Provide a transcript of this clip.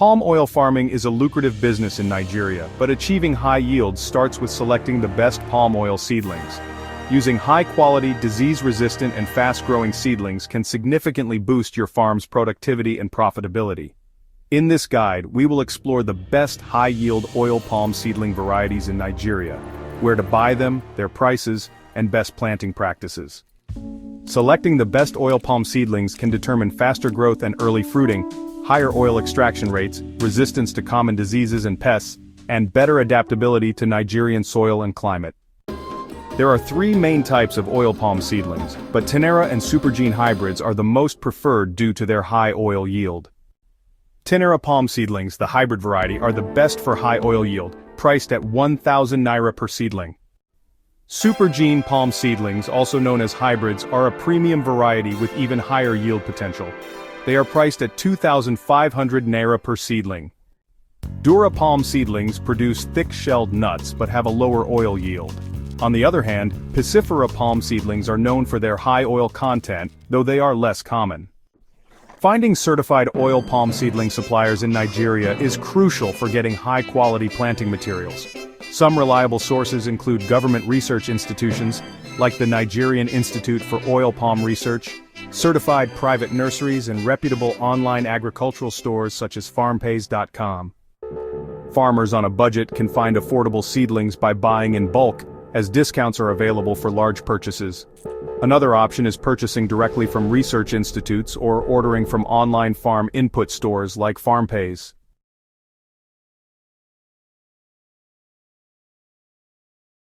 Palm oil farming is a lucrative business in Nigeria, but achieving high yields starts with selecting the best palm oil seedlings. Using high-quality, disease-resistant and fast-growing seedlings can significantly boost your farm's productivity and profitability. In this guide, we will explore the best high-yield oil palm seedling varieties in Nigeria, where to buy them, their prices, and best planting practices. Selecting the best oil palm seedlings can determine faster growth and early fruiting, higher oil extraction rates, resistance to common diseases and pests, and better adaptability to Nigerian soil and climate. There are three main types of oil palm seedlings, but Tenera and Supergene hybrids are the most preferred due to their high oil yield. Tenera palm seedlings, the hybrid variety, are the best for high oil yield, priced at 1,000 naira per seedling. Supergene palm seedlings, also known as hybrids, are a premium variety with even higher yield potential. They are priced at 2,500 naira per seedling. Dura palm seedlings produce thick-shelled nuts but have a lower oil yield. On the other hand, Piscifera palm seedlings are known for their high oil content, though they are less common. Finding certified oil palm seedling suppliers in Nigeria is crucial for getting high-quality planting materials. Some reliable sources include government research institutions, like the Nigerian Institute for Oil Palm Research, certified private nurseries and reputable online agricultural stores such as farmpays.com. Farmers on a budget can find affordable seedlings by buying in bulk, as discounts are available for large purchases. Another option is purchasing directly from research institutes or ordering from online farm input stores like FarmPays.